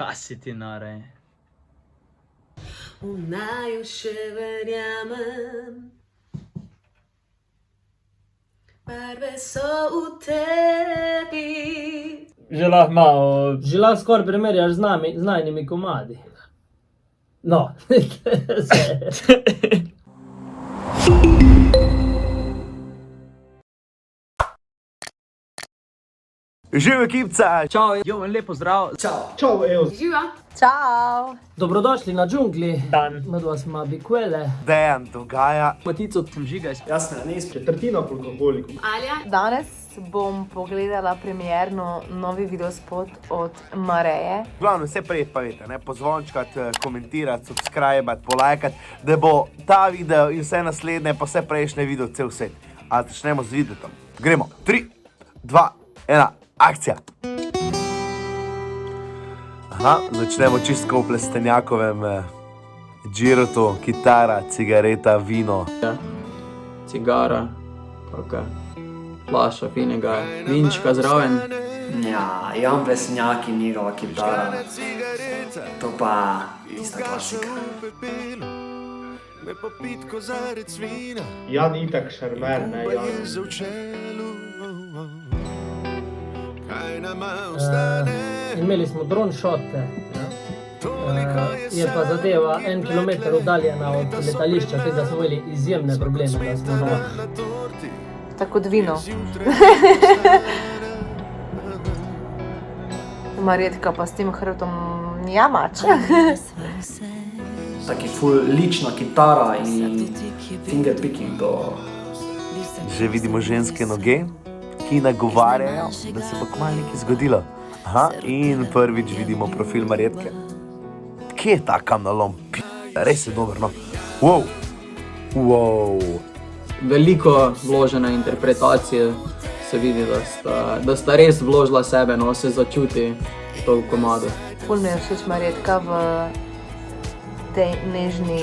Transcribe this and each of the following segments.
Kaj si ti nore? V naju še verjamem, barve so v tebi. Že lahko malo, že lahko skoraj primerjaš z najnimi komadi. No, Živijo ekipca! Čau, jo, en lepo zdrav. Čau, evo. Živa. Ciao! Dobrodošli na džungli. Dan. Medva smo Bikuele. Dejan dogaja. Matico sem Žiga. Jasne, nis. Četrtina alkoholikov. Alja. Danes bom pogledala premierno novi videospot od Mareje. Glavno, vse prej pa veste, ne, pozvončkati, komentirati, subscribati, polajkati, da bo ta video in vse naslednje, pa vse prejšnje video cel svet. A začnemo z videom. Gremo. 3, 2, 1, akcija! Aha, začnemo čistko v plestenjakovem džirotu, kitara, cigareta, vino. Cigara, kakaj flaša finega, vinčka zraven. Ja, Jan Plesenjak in njegova kitara. To pa tista klasika. Jan itak šarmer, ne Jan. Imeli smo drone shote. Je pa zadeva 1 kilometer oddaljena od letališča, tako da smo imeli izjemne probleme, da smo doma. Tako kot vino. Marjetka pa s tem hrbtom jamač. Taki ful lična kitara in fingerpicking do... Že vidimo ženske noge, ki nagovarjajo, da se bo kmalu nekaj zgodilo. Aha, in prvič vidimo profil Marjetke. Kje je ta kamnalom? Res je dober, no. Wow. Wow. Veliko vložene interpretacije se vidi, da sta res vložila sebe, no, se začuti to v komadu. Ful mi je všeč Marjetka v tej nežni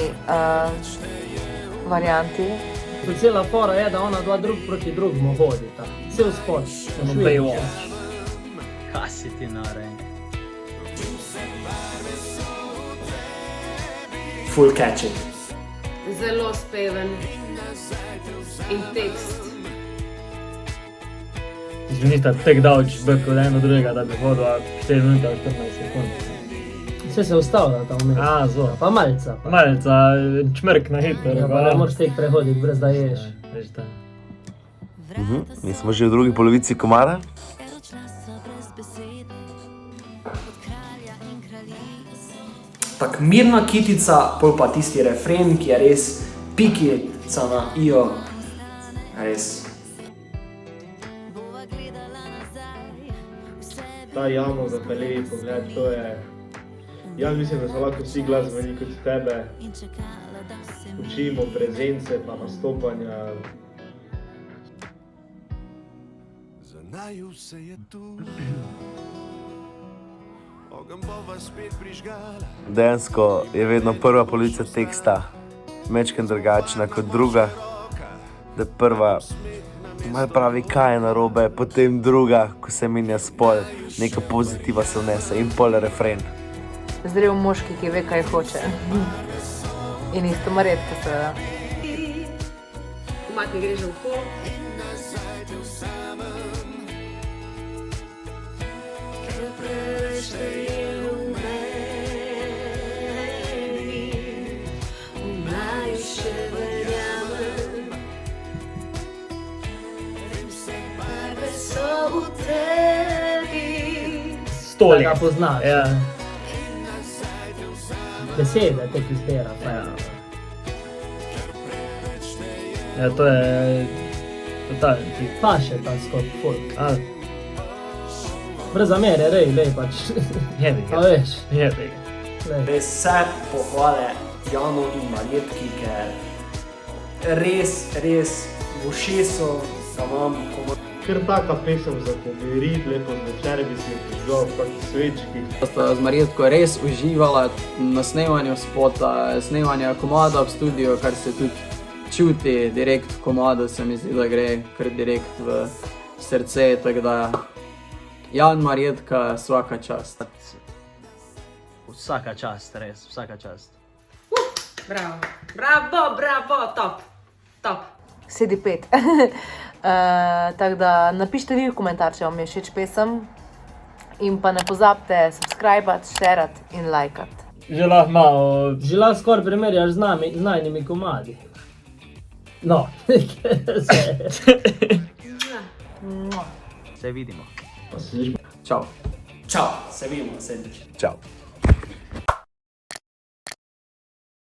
varianti. Cela fora je, da ona dva drug proti drugemu hodita. Cel spot. Kaj si ti nore? Full catchy. Zelo speven. In tekst. Nista tek davč brk od eno drugega, da bi hodila 4 minuta 14 sekund. Vse se ustavlja tam vmes. A, zelo. Pa malca. Malca, čmrk na hitro. Ja, pa ne moraš tek prehoditi, brez da ješ. Mi smo že v drugi polovici komada. Tak mirna kitica, pol pa tisti refren, ki je res pikica na iyo. Res. Ta jamo za levi pogled, to je... Jaz mislim, da so lahko vsi glasbeniki kot tebe. Učimo prezence pa nastopanja. Dejansko je vedno prva polovica teksta mečken drugačna kot druga. Da prva malo pravi, kaj je narobe, potem druga, ko se menja spol, neka pozitiva se vnese in pol refren. Zrel moški, ki ve, kaj hoče. In isto Marjetka seveda. Komad ne gre že v pol. Da ga poznaš. Ja. Besede tek izbira. Ja, to je... totalno ti. Paše ta skop folk. Brez zamere, lej pač. Jebi ga. A veš. Jebi ga. Res vse pohvale Janu in Marjetki, ker res v ušesu ga imam komod. Ker taka pesem za pomirit, lepo zvečer bi si prižgal v kakšni svečki. Sta z Marjetko res uživala na snemanju spota, snemanja komada v studiu, kar se tudi čuti direkt v komadu, se mi zdi, da gre kar direkt v srce, tako da Jan, Marjetka, svaka čast. vsaka čast, res, vsaka čast. Bravo, bravo, bravo, top, top. Sedi 5. Tako da napišite vi v komentar, če vam je všeč pesem. In pa ne pozabite subskrbati, šerati in lajkati. Že lahko malo... Že lahko skoraj primerjaš z najnimi komadi. No, Se vidimo. Čau. Čau, se vidimo naslednjič. Čau.